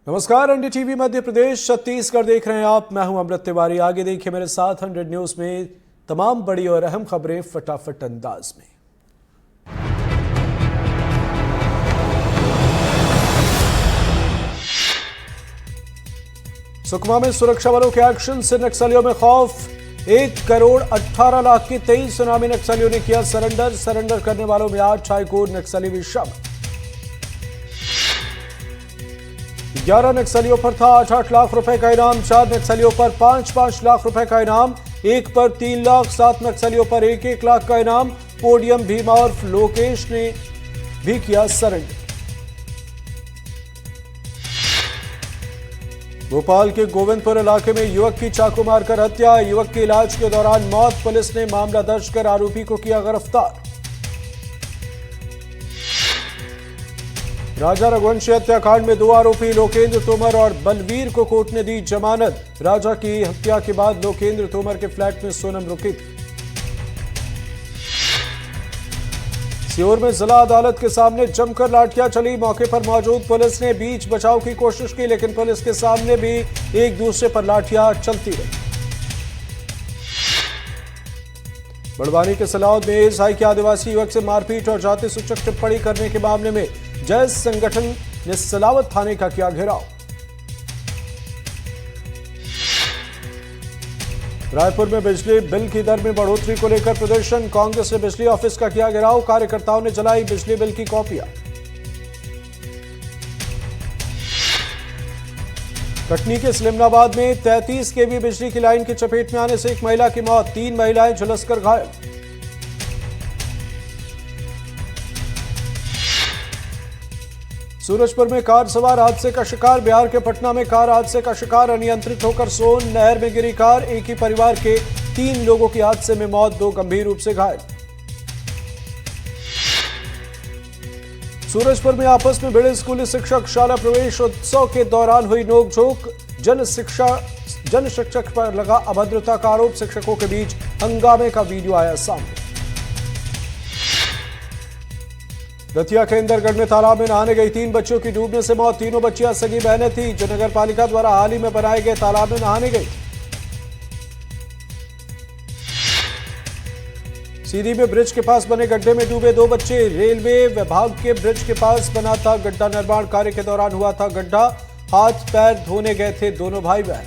नमस्कार, एनडीटीवी मध्य प्रदेश छत्तीसगढ़ देख रहे हैं आप। मैं हूं अमृत तिवारी। आगे देखिए मेरे साथ 100 न्यूज में तमाम बड़ी और अहम खबरें फटाफट अंदाज में। सुकमा में सुरक्षा बलों के एक्शन से नक्सलियों में खौफ। 1,18,00,000 की 23 सुनामी नक्सलियों ने किया सरेंडर। सरेंडर करने वालों में 8 हाईकोर्ट नक्सली भी शामिल। 11 नक्सलियों पर था 8-8 लाख रुपए का इनाम। 4 नक्सलियों पर 5-5 लाख रुपए का इनाम। एक पर 3 लाख, 7 नक्सलियों पर 1-1 लाख का इनाम। पोडियम भीमा और लोकेश ने भी किया सरेंडर। भोपाल के गोविंदपुर इलाके में युवक की चाकू मारकर हत्या। युवक के इलाज के दौरान मौत। पुलिस ने मामला दर्ज कर आरोपी को किया गिरफ्तार। राजा रघुवंशी हत्याकांड में 2 आरोपी लोकेंद्र तोमर और बलवीर को कोर्ट ने दी जमानत। राजा की हत्या के बाद लोकेंद्र तोमर के फ्लैट में सोनम रुकी थी। सीहोर में जिला अदालत के सामने जमकर लाठियां चली। मौके पर मौजूद पुलिस ने बीच बचाव की कोशिश की, लेकिन पुलिस के सामने भी एक दूसरे पर लाठियां चलती रही। बड़वानी के सलाउद में एएसआई के आदिवासी युवक से मारपीट और जाति सूचक टिप्पणी करने के मामले में जैस संगठन ने सलावत थाने का किया घेराव। रायपुर में बिजली बिल की दर में बढ़ोतरी को लेकर प्रदर्शन। कांग्रेस ने बिजली ऑफिस का किया घेराव। कार्यकर्ताओं ने जलाई बिजली बिल की कॉपियां। कटनी के सलेमनाबाद में 33 केवी बिजली की लाइन की चपेट में आने से एक महिला की मौत। 3 महिलाएं झुलसकर घायल। सूरजपुर में कार सवार हादसे का शिकार। बिहार के पटना में कार हादसे का शिकार। अनियंत्रित होकर सोन नहर में गिरी कार। एक ही परिवार के 3 लोगों की हादसे में मौत, 2 गंभीर रूप से घायल। सूरजपुर में आपस में भिड़े स्कूली शिक्षक। शाला प्रवेश उत्सव के दौरान हुई नोकझोंक। जन शिक्षक पर लगा अभद्रता का आरोप। शिक्षकों के बीच हंगामे का वीडियो आया सामने। दतिया के इंदरगढ़ में तालाब में नहाने गई 3 बच्चियों की डूबने से मौत। तीनों बच्चियां सगी बहनें थीं, जो नगर पालिका द्वारा हाल ही में बनाए गए तालाब में नहाने गई। सीधी में ब्रिज के पास बने गड्ढे में डूबे 2 बच्चे। रेलवे विभाग के ब्रिज के पास बना था गड्ढा। निर्माण कार्य के दौरान हुआ था गड्ढा। हाथ पैर धोने गए थे दोनों भाई बहन।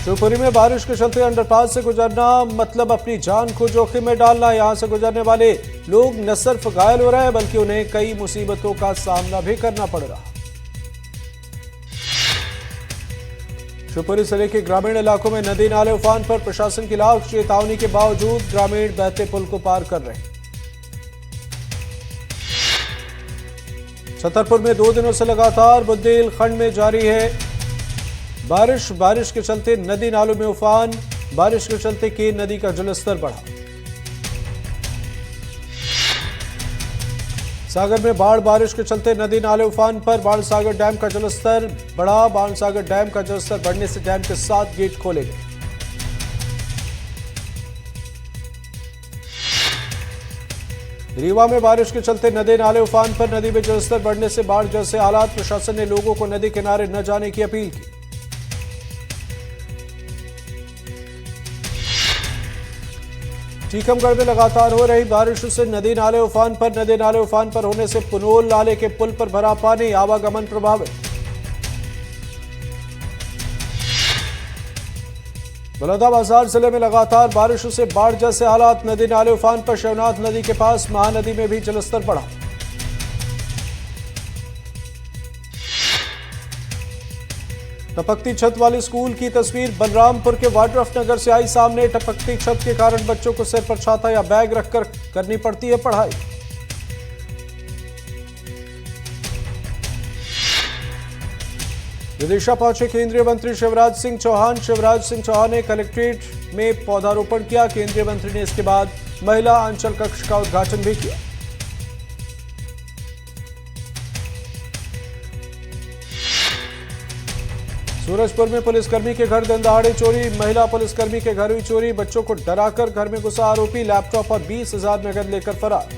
शिवपुरी में बारिश के चलते अंडरपास से गुजरना मतलब अपनी जान को जोखिम में डालना। यहां से गुजरने वाले लोग न सिर्फ घायल हो रहे हैं, बल्कि उन्हें कई मुसीबतों का सामना भी करना पड़ रहा। शिवपुरी जिले के ग्रामीण इलाकों में नदी नाले उफान पर। प्रशासन की लाख चेतावनी के बावजूद ग्रामीण बहते पुल को पार कर रहे हैं। छतरपुर में 2 दिनों से लगातार बुंदेलखंड में जारी है बारिश के चलते नदी नालों में उफान। बारिश के चलते केन नदी का जलस्तर बढ़ा। सागर में बाढ़। बारिश के चलते नदी नाले उफान पर। बाणसागर डैम का जलस्तर बढ़ा। बाणसागर डैम का जलस्तर बढ़ने से डैम के 7 गेट खोले गए। रीवा में बारिश के चलते नदी नाले उफान पर। नदी में जलस्तर बढ़ने से बाढ़ जैसे हालात। प्रशासन ने लोगों को नदी किनारे न जाने की अपील की। टीकमगढ़ में लगातार हो रही बारिश से नदी नाले उफान पर। नदी नाले उफान पर होने से पुनोल नाले के पुल पर भरा पानी। आवागमन प्रभावित। बलौदाबाजार जिले में लगातार बारिश से बाढ़ जैसे हालात। नदी नाले उफान पर। शिवनाथ नदी के पास महानदी में भी जलस्तर बढ़ा। टपकती छत वाले स्कूल की तस्वीर बलरामपुर के वाड्रफ नगर से आई सामने। टपकती छत के कारण बच्चों को सिर पर छाता या बैग रखकर करनी पड़ती है पढ़ाई। विदिशा पहुंचे केंद्रीय मंत्री शिवराज सिंह चौहान। शिवराज सिंह चौहान ने कलेक्ट्रेट में पौधारोपण किया। केंद्रीय मंत्री ने इसके बाद महिला अंचल कक्ष का उद्घाटन भी किया। सूरजपुर में पुलिसकर्मी के घर दिन दहाड़े चोरी। महिला पुलिसकर्मी के घर हुई चोरी। बच्चों को डराकर घर में घुसा आरोपी। लैपटॉप और 20,000 नगद लेकर फरार।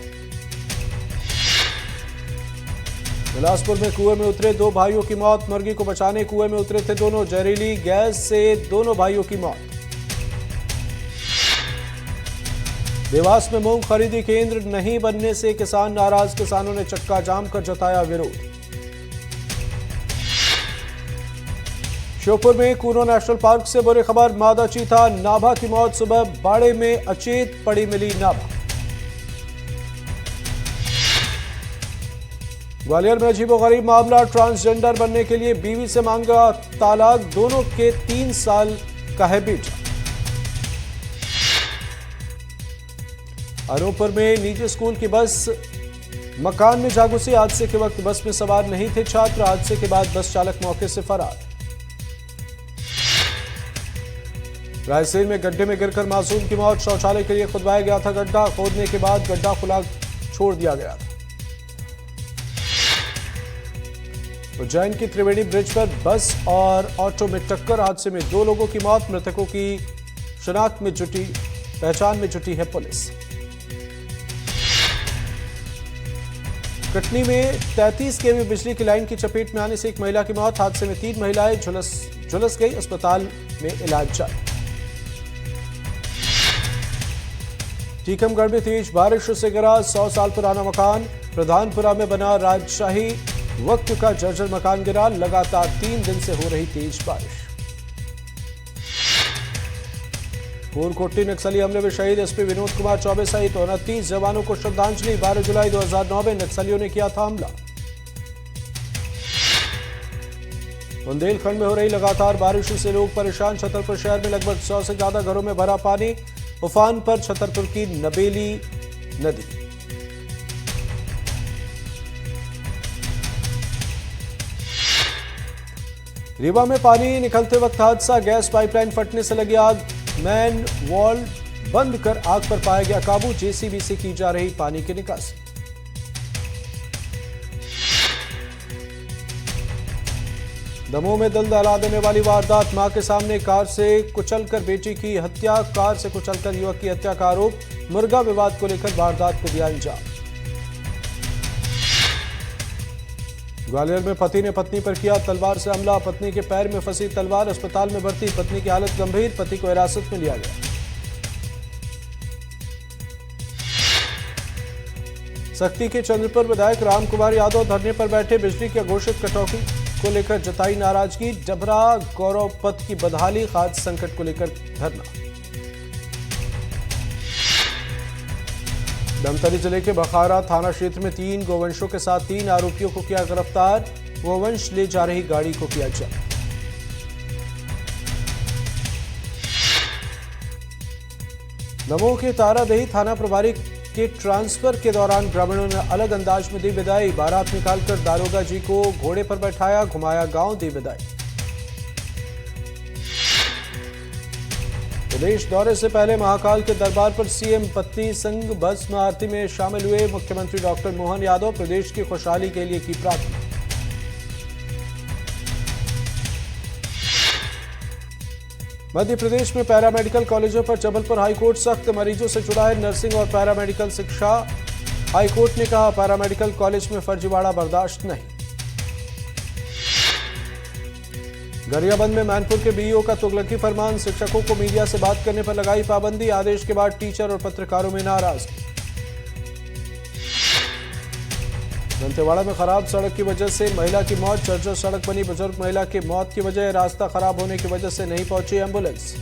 बिलासपुर में कुएं में उतरे 2 भाइयों की मौत। मुर्गी को बचाने कुएं में उतरे थे दोनों। जहरीली गैस से दोनों भाइयों की मौत। देवास में मूंग खरीदी केंद्र नहीं बनने से किसान नाराज। किसानों ने चक्का जाम कर जताया विरोध। श्योपुर में कूनो नेशनल पार्क से बुरी खबर। मादा चीता नाभा की मौत। सुबह बाड़े में अचेत पड़ी मिली नाभा। ग्वालियर में अजीबोगरीब मामला। ट्रांसजेंडर बनने के लिए बीवी से मांगा तालाक। दोनों के 3 साल का है बेटा। अनूपपुर में निजी स्कूल की बस मकान में जा घुसी। हादसे के वक्त बस में सवार नहीं थे छात्र। हादसे के बाद बस चालक मौके से फरार। रायसेन में गड्ढे में गिरकर मासूम की मौत। शौचालय के लिए खुदवाया गया था गड्ढा। खोदने के बाद गड्ढा खुला छोड़ दिया गया था। उज्जैन की त्रिवेणी ब्रिज पर बस और ऑटो में टक्कर। हादसे में 2 लोगों की मौत। मृतकों की पहचान में जुटी है पुलिस। कटनी में 33 केवी बिजली की लाइन की चपेट में आने से एक महिला की मौत। हादसे में 3 महिलाएं झुलस गई। अस्पताल में इलाज जारी। टीकमगढ़ में तेज बारिश से गिरा 100 साल पुराना मकान। प्रधानपुरा में बना राजशाही वक्त का जर्जर मकान गिरा। लगातार 3 दिन से हो रही तेज बारिश। कोटली नक्सली हमले में शहीद एसपी विनोद कुमार चौबे सहित 29 जवानों को श्रद्धांजलि। 12 जुलाई 2009 में नक्सलियों ने किया था हमला। बुंदेलखंड में हो रही लगातार बारिश से लोग परेशान। छतरपुर शहर में लगभग 100 से ज्यादा घरों में भरा पानी। उफान पर छतरपुर की नबेली नदी। रीवा में पानी निकलते वक्त हादसा। गैस पाइपलाइन फटने से लगी आग। मैन वॉल बंद कर आग पर पाया गया काबू। जेसीबी से की जा रही पानी की निकासी। दमोह में दिल दहला देने वाली वारदात। मां के सामने कार से कुचलकर बेटी की हत्या। कार से कुचलकर युवक की हत्या का आरोप। मुर्गा विवाद को लेकर वारदात को दिया अंजाम। ग्वालियर में पति ने पत्नी पर किया तलवार से हमला। पत्नी के पैर में फंसी तलवार। अस्पताल में भर्ती। पत्नी की हालत गंभीर। पति को हिरासत में लिया गया। सक्ती के चंद्रपुर विधायक रामकुमार यादव धरने पर बैठे। बिजली की अघोषित कटौती को लेकर जताई नाराजगी। डबरा गौरव पथ की बदहाली। खाद्य संकट को लेकर धरना। धमतरी जिले के बखारा थाना क्षेत्र में 3 गोवंशों के साथ 3 आरोपियों को किया गिरफ्तार। गोवंश ले जा रही गाड़ी को किया जब्त। दमोह के तारादेही थाना प्रभारी के ट्रांसफर के दौरान ग्रामीणों ने अलग अंदाज में दी विदाई। बारात निकालकर दारोगा जी को घोड़े पर बैठाया। घुमाया गांव, दी विदाई। प्रदेश दौरे से पहले महाकाल के दरबार पर सीएम पत्नी संग भस्म आरती में शामिल हुए। मुख्यमंत्री डॉक्टर मोहन यादव प्रदेश की खुशहाली के लिए की प्रार्थना। मध्य प्रदेश में पैरामेडिकल कॉलेजों पर जबलपुर हाईकोर्ट सख्त। मरीजों से जुड़ा है नर्सिंग और पैरामेडिकल शिक्षा। हाईकोर्ट ने कहा पैरामेडिकल कॉलेज में फर्जीवाड़ा बर्दाश्त नहीं। गरियाबंद में मैनपुर के बीईओ का तुगलकी फरमान। शिक्षकों को मीडिया से बात करने पर लगाई पाबंदी। आदेश के बाद टीचर और पत्रकारों में नाराजगी। दंतेवाड़ा में खराब सड़क की वजह से महिला की मौत। जर्जर सड़क बनी। बुजुर्ग महिला की मौत की वजह रास्ता खराब होने की वजह से नहीं पहुंची एम्बुलेंस।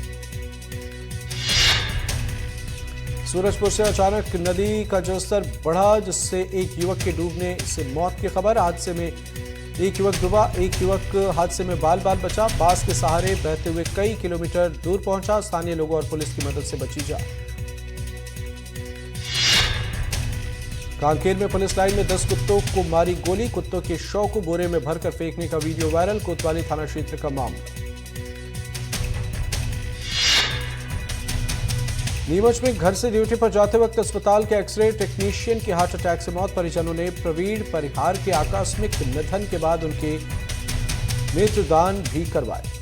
सूरजपुर से अचानक नदी का जलस्तर बढ़ा जिससे एक युवक के डूबने से मौत की खबर। हादसे में एक युवक डूबा। एक युवक हादसे में बाल बाल बचा। बांस के सहारे बहते हुए कई किलोमीटर दूर पहुंचा। स्थानीय लोगों और पुलिस की मदद से बची जान। कांकेर में पुलिस लाइन में 10 कुत्तों को मारी गोली। कुत्तों के शव को बोरे में भरकर फेंकने का वीडियो वायरल। कोतवाली थाना क्षेत्र का मामला। नीमच में घर से ड्यूटी पर जाते वक्त अस्पताल के एक्सरे टेक्नीशियन की हार्ट अटैक से मौत। परिजनों ने प्रवीण परिहार के आकस्मिक निधन के बाद उनके नेत्रदान भी करवाए।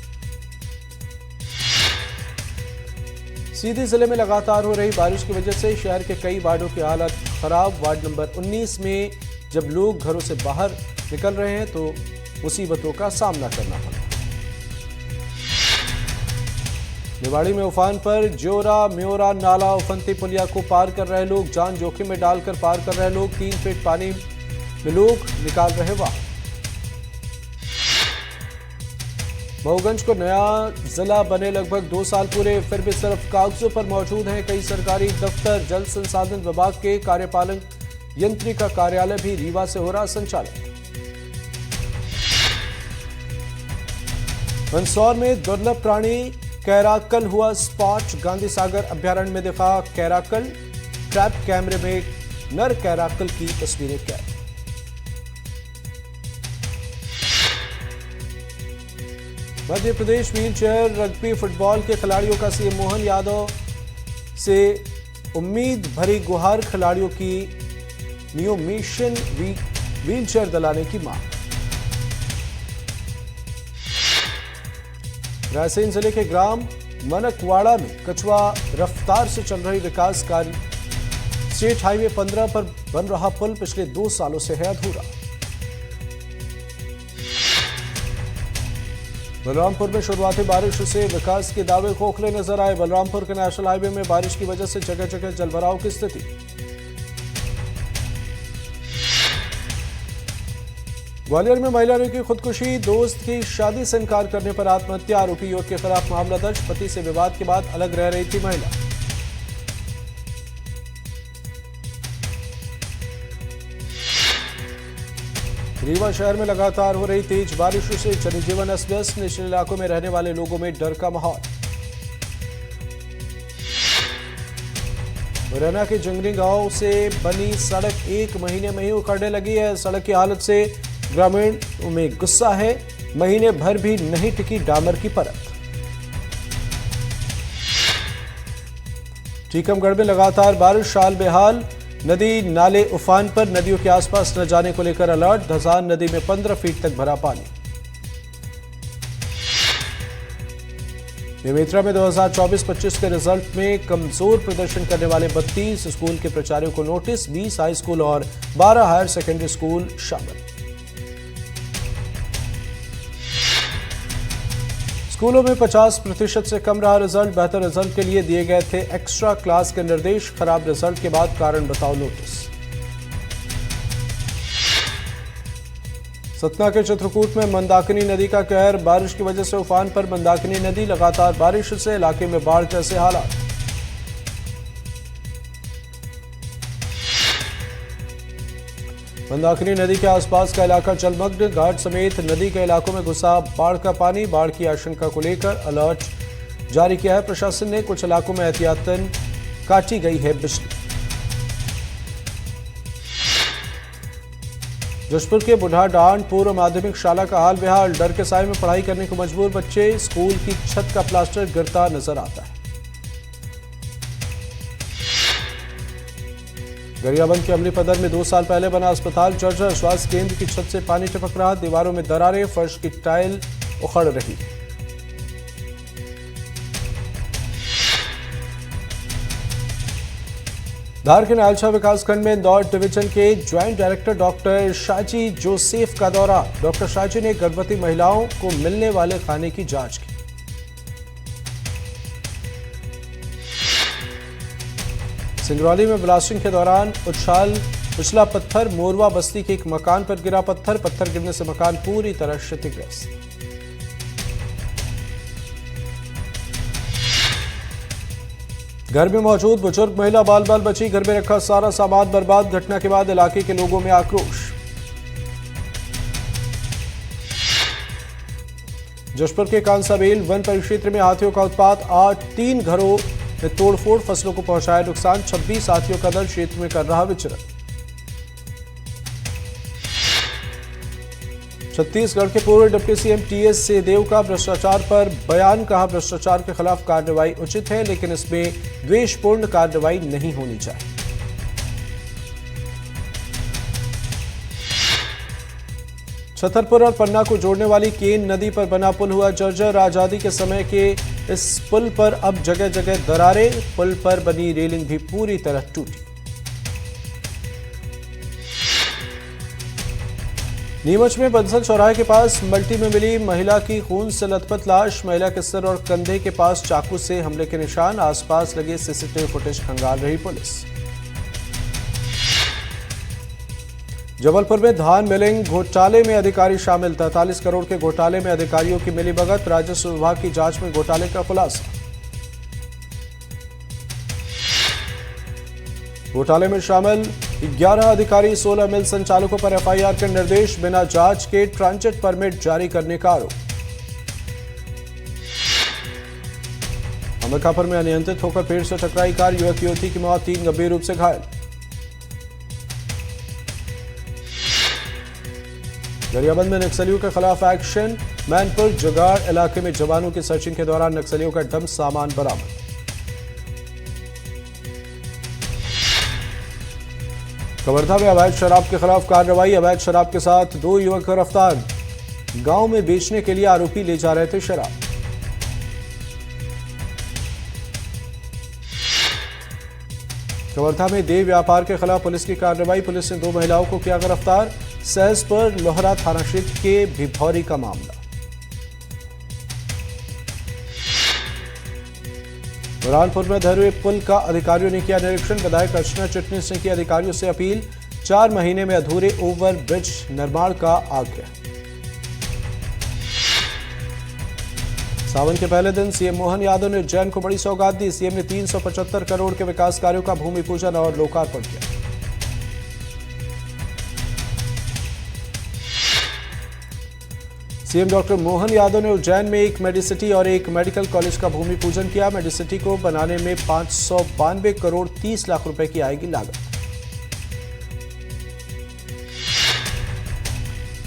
सीधी जिले में लगातार हो रही बारिश की वजह से शहर के कई वार्डों की हालत खराब। वार्ड नंबर 19 में जब लोग घरों से बाहर निकल रहे हैं तो मुसीबतों का सामना करना पड़ा। निवाड़ी में उफान पर ज्योरा म्योरा नाला उफनती पुलिया को पार कर रहे लोग, जान जोखिम में डालकर पार कर रहे लोग। 3 फीट पानी में लोग निकाल रहे वाहन। महूगंज को नया जिला बने लगभग 2 साल पूरे, फिर भी सिर्फ कागजों पर मौजूद हैं कई सरकारी दफ्तर। जल संसाधन विभाग के कार्यपालन यंत्री का कार्यालय भी रीवा से हो रहा संचालित। मंदसौर में दुर्लभ प्राणी कैराकल हुआ स्पॉट, गांधी सागर अभ्यारण्य में दिखा कैराकल। ट्रैप कैमरे में नर कैराकल की तस्वीरें कैद। Madhya Pradesh wheel chair rugby football के खिलाड़ियों का सीएम मोहन यादव से उम्मीद भरी गुहार, खिलाड़ियों की न्यू मिशन व्हील चेयर दिलाने की मांग। रायसेन जिले के ग्राम मनकवाड़ा में कछुआ रफ्तार से चल रही विकास कार्य। स्टेट हाईवे 15 पर बन रहा पुल पिछले 2 सालों से है अधूरा। बलरामपुर में शुरुआती बारिश से विकास के दावे खोखले नजर आए। बलरामपुर के नेशनल हाईवे में बारिश की वजह से जगह जगह जलभराव की स्थिति। ग्वालियर में महिला ने की खुदकुशी, दोस्त की शादी से इनकार करने पर आत्महत्या। आरोपी युवक के खिलाफ मामला दर्ज, पति से विवाद के बाद अलग रह रही थी महिला। रीवा शहर में लगातार हो रही तेज बारिश से जनजीवन अस्त व्यस्त, निचले इलाकों में रहने वाले लोगों में डर का माहौल। मुरैना के जंगली गांव से बनी सड़क 1 महीने में ही उखड़ने लगी है। सड़क की हालत से ग्रामीण में गुस्सा है, महीने भर भी नहीं टिकी डामर की परत। टीकमगढ़ में लगातार बारिश, हाल बेहाल। नदी नाले उफान पर, नदियों के आसपास न जाने को लेकर अलर्ट। धसान नदी में 15 फीट तक भरा पानी। बेमेतरा में 2024-25 के रिजल्ट में कमजोर प्रदर्शन करने वाले 32 स्कूल के प्राचार्यों को नोटिस, 20 हाई स्कूल और 12 हायर सेकेंडरी स्कूल शामिल। स्कूलों में 50% से कम रहा रिजल्ट, बेहतर रिजल्ट के लिए दिए गए थे एक्स्ट्रा क्लास के निर्देश। खराब रिजल्ट के बाद कारण बताओ नोटिस। सतना के चित्रकूट में मंदाकिनी नदी का कहर, बारिश की वजह से उफान पर मंदाकिनी नदी। लगातार बारिश से इलाके में बाढ़ जैसे हालात। मंदाकिनी नदी के आसपास का इलाका जलमग्न, घाट समेत नदी के इलाकों में घुसा बाढ़ का पानी। बाढ़ की आशंका को लेकर अलर्ट जारी किया है प्रशासन ने। कुछ इलाकों में एहतियातन काटी गई है बिजली। जशपुर के बुढ़ाडांड पूर्व माध्यमिक शाला का हाल बेहाल, डर के साए में पढ़ाई करने को मजबूर बच्चे। स्कूल की छत का प्लास्टर गिरता नजर आता है। गरियाबंद के अमली पदर में 2 साल पहले बना अस्पताल जर्जर, स्वास्थ्य केंद्र की छत से पानी टपक रहा, दीवारों में दरारें, फर्श की टाइल उखड़ रही। धार के नालछा विकासखंड में इंदौर डिवीजन के joint director doctor Shaji Joseph का दौरा। डॉक्टर शाजी ने गर्भवती महिलाओं को मिलने वाले खाने की जांच की। सिंगरौली में ब्लास्टिंग के दौरान उछला पत्थर, मोरवा बस्ती के एक मकान पर गिरा पत्थर गिरने से मकान पूरी तरह क्षतिग्रस्त। घर में मौजूद बुजुर्ग महिला बाल बाल बची, घर में रखा सारा सामान बर्बाद। घटना के बाद इलाके के लोगों में आक्रोश। जशपुर के कांसाबेल वन परिक्षेत्र में हाथियों का उत्पात, 3 घरों में तोड़फोड़, फसलों को पहुंचाया नुकसान। 26 हाथियों का दल क्षेत्र में कर रहा विचरण। छत्तीसगढ़ के पूर्व डिप्टी सीएम टीएस सिंहदेव का भ्रष्टाचार पर बयान, कहा भ्रष्टाचार के खिलाफ कार्रवाई उचित है लेकिन इसमें द्वेषपूर्ण कार्रवाई नहीं होनी चाहिए। छतरपुर और पन्ना को जोड़ने वाली केन नदी पर बना पुल हुआ जर्जर। आजादी के समय के इस पुल पर अब जगह जगह दरारें, पुल पर बनी रेलिंग भी पूरी तरह टूटी। नीमच में बंसल चौराहे के पास मल्टी में मिली महिला की खून से लथपथ लाश। महिला के सिर और कंधे के पास चाकू से हमले के निशान। आसपास लगे सीसीटीवी फुटेज खंगाल रही पुलिस। जबलपुर में धान मिलिंग घोटाले में अधिकारी शामिल। 43 करोड़ के घोटाले में अधिकारियों की मिलीभगत। राजस्व विभाग की जांच में घोटाले का खुलासा। घोटाले में शामिल 11 अधिकारी 16 मिल संचालकों पर एफआईआर के निर्देश। बिना जांच के ट्रांजिट परमिट जारी करने का आरोप। अंबिकापुर में अनियंत्रित होकर पेड़ से टकराई कार। युवक युवती की मौत, 3 गंभीर रूप से घायल। गरियाबंद में नक्सलियों के खिलाफ एक्शन। मैनपुर जगाड़ इलाके में जवानों की सर्चिंग के दौरान नक्सलियों का डंप सामान बरामद। कवर्धा में अवैध शराब के खिलाफ कार्रवाई। अवैध शराब के साथ 2 युवक गिरफ्तार। गांव में बेचने के लिए आरोपी ले जा रहे थे शराब। कवर्धा में देह व्यापार के खिलाफ पुलिस की कार्रवाई। पुलिस ने 2 महिलाओं को किया गिरफ्तार। सहसपुर लोहरा थाना क्षेत्र के भिभौरी का मामला। बुरहानपुर में धरे पुल का अधिकारियों ने किया निरीक्षण। विधायक अर्चना चिटनीस ने की अधिकारियों से अपील। 4 महीने में अधूरे ओवर ब्रिज निर्माण का आग्रह। सावन के पहले दिन सीएम मोहन यादव ने उज्जैन को बड़ी सौगात दी। सीएम ने 375 करोड़ के विकास कार्यों का भूमि पूजन और लोकार्पण किया। सीएम डॉक्टर मोहन यादव ने उज्जैन में एक मेडिसिटी और एक मेडिकल कॉलेज का भूमि पूजन किया। मेडिसिटी को बनाने में 592 करोड़ 30 लाख रुपए की आएगी लागत।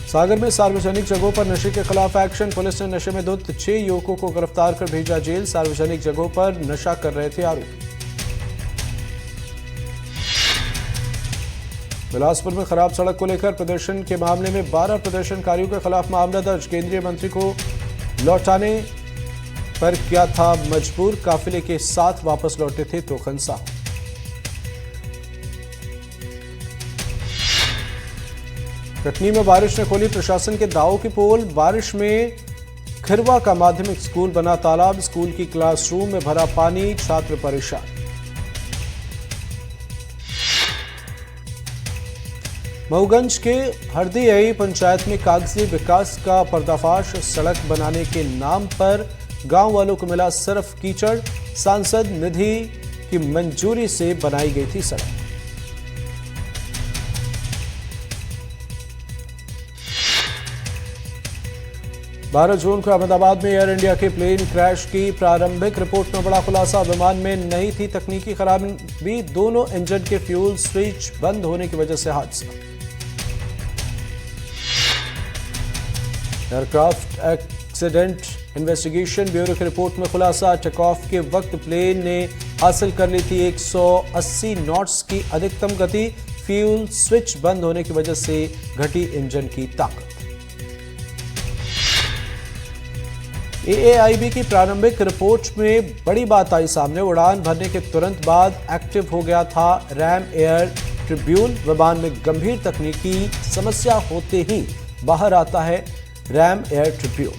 सागर में सार्वजनिक जगहों पर नशे के खिलाफ एक्शन। पुलिस ने नशे में धुत 6 युवकों को गिरफ्तार कर भेजा जेल। सार्वजनिक जगहों पर नशा कर रहे थे आरोपी। बिलासपुर में खराब सड़क को लेकर प्रदर्शन के मामले में 12 प्रदर्शनकारियों के खिलाफ मामला दर्ज। केंद्रीय मंत्री को लौटाने पर किया था मजबूर। काफिले के साथ वापस लौटे थे तोखन साहब। कटनी में बारिश ने खोली प्रशासन के दावों की पोल। बारिश में खिरवा का माध्यमिक स्कूल बना तालाब। स्कूल की क्लासरूम में भरा पानी, छात्र परेशान। मऊगंज के हरदीई पंचायत में कागजी विकास का पर्दाफाश। सड़क बनाने के नाम पर गांव वालों को मिला सिर्फ कीचड़। सांसद निधि की मंजूरी से बनाई गई थी सड़क। बारह जून को अहमदाबाद में एयर इंडिया के प्लेन क्रैश की प्रारंभिक रिपोर्ट में बड़ा खुलासा। विमान में नहीं थी तकनीकी खराबी। दोनों इंजन के फ्यूल स्विच बंद होने की वजह से हादसा। एयरक्राफ्ट एक्सीडेंट इन्वेस्टिगेशन ब्यूरो की रिपोर्ट में खुलासा। टेक ऑफ के वक्त प्लेन ने हासिल कर ली थी 180 नॉट्स की अधिकतम गति। फ्यूल स्विच बंद होने की वजह से घटी इंजन की ताकत। एएआईबी की प्रारंभिक रिपोर्ट में बड़ी बात आई सामने। उड़ान भरने के तुरंत बाद एक्टिव हो गया था रैम एयर ट्रिब्यून। विमान में गंभीर तकनीकी समस्या होते ही बाहर आता है रैम एयर ट्रिब्यून।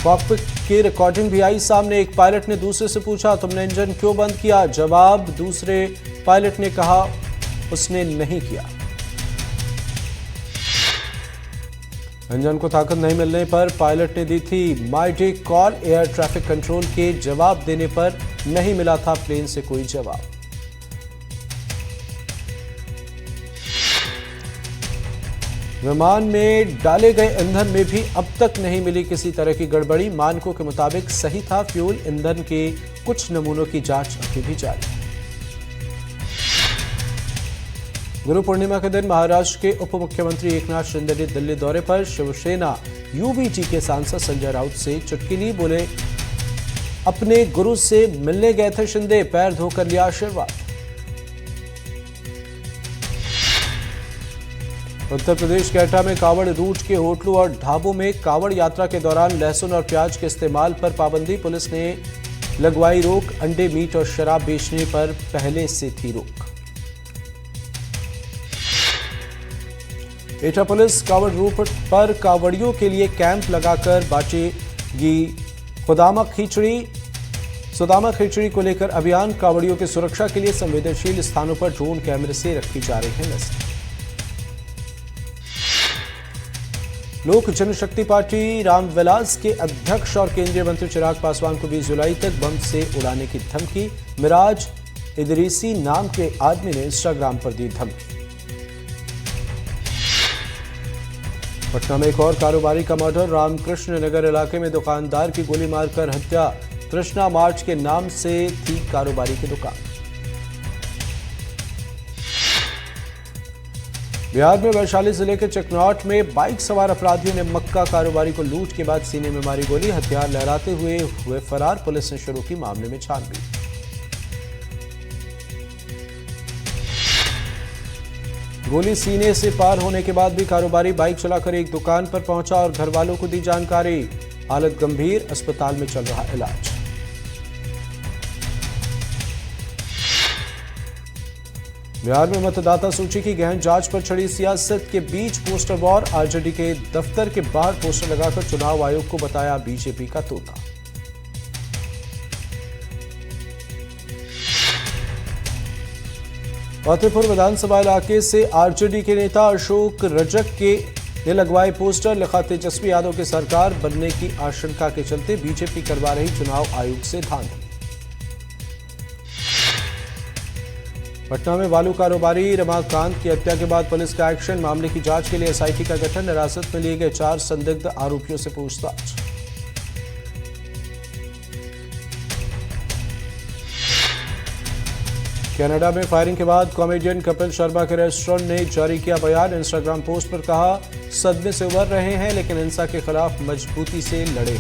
कॉकपिट की रिकॉर्डिंग भी आई सामने। एक पायलट ने दूसरे से पूछा, तुमने इंजन क्यों बंद किया? जवाब, दूसरे पायलट ने कहा उसने नहीं किया। इंजन को ताकत नहीं मिलने पर पायलट ने दी थी my day call. Air traffic control के जवाब देने पर नहीं मिला था प्लेन से कोई जवाब। विमान में डाले गए ईंधन में भी अब तक नहीं मिली किसी तरह की गड़बड़ी। मानकों के मुताबिक सही था फ्यूल। ईंधन के कुछ नमूनों की जांच अभी भी जारी। गुरु पूर्णिमा के दिन महाराष्ट्र के उप मुख्यमंत्री एकनाथ शिंदे ने दिल्ली दौरे पर शिवसेना यूबीटी के सांसद संजय राउत से चुटकी ली। बोले अपने गुरु से मिलने गए थे शिंदे, पैर धोकर लिया आशीर्वाद। उत्तर प्रदेश के एटा में कांवड़ रूट के होटलों और ढाबों में कांवड़ यात्रा के दौरान लहसुन और प्याज के इस्तेमाल पर पाबंदी। पुलिस ने लगवाई रोक। अंडे, मीट और शराब बेचने पर पहले से थी रोक। एटा पुलिस कावड़ रूट पर कावड़ियों के लिए कैंप लगाकर बांटेगी सुदामा खिचड़ी को लेकर अभियान। कावड़ियों की सुरक्षा के लिए संवेदनशील स्थानों पर ड्रोन कैमरे से रखी जा रही है नजर। लोक जनशक्ति पार्टी रामविलास के अध्यक्ष और केंद्रीय मंत्री चिराग पासवान को 20 जुलाई तक बम से उड़ाने की धमकी। मिराज इदरीसी नाम के आदमी ने इंस्टाग्राम पर दी धमकी। पटना में एक और कारोबारी का मर्डर। रामकृष्ण नगर इलाके में दुकानदार की गोली मारकर हत्या। कृष्णा मार्च के नाम से थी कारोबारी की दुकान। बिहार में वैशाली जिले के चकनौट में बाइक सवार अपराधियों ने मक्का कारोबारी को लूट के बाद सीने में मारी गोली। हथियार लहराते हुए फरार। पुलिस ने शुरू की मामले में छानबीन। गोली सीने से पार होने के बाद भी कारोबारी बाइक चलाकर एक दुकान पर पहुंचा और घर वालों को दी जानकारी। हालत गंभीर, अस्पताल में चल रहा इलाज। बिहार में मतदाता सूची की गहन जांच पर चढ़ी सियासत के बीच पोस्टर वॉर। आरजेडी के दफ्तर के बाहर पोस्टर लगाकर चुनाव आयोग को बताया बीजेपी का तोता। फतेहपुर विधानसभा इलाके से आरजेडी के नेता अशोक रजक के ने लगवाए पोस्टर। लिखा तेजस्वी यादव की सरकार बनने की आशंका के चलते बीजेपी करवा रही चुनाव आयोग से धांधली। पटना में बालू कारोबारी रमाकांत की हत्या के बाद पुलिस का एक्शन। मामले की जांच के लिए एसआईटी का गठन। हिरासत में लिए गए 4 संदिग्ध आरोपियों से पूछताछ। कनाडा में फायरिंग के बाद कॉमेडियन कपिल शर्मा के रेस्टोरेंट ने जारी किया बयान। इंस्टाग्राम पोस्ट पर कहा, सदमे से उबर रहे हैं लेकिन हिंसा के खिलाफ मजबूती से लड़े।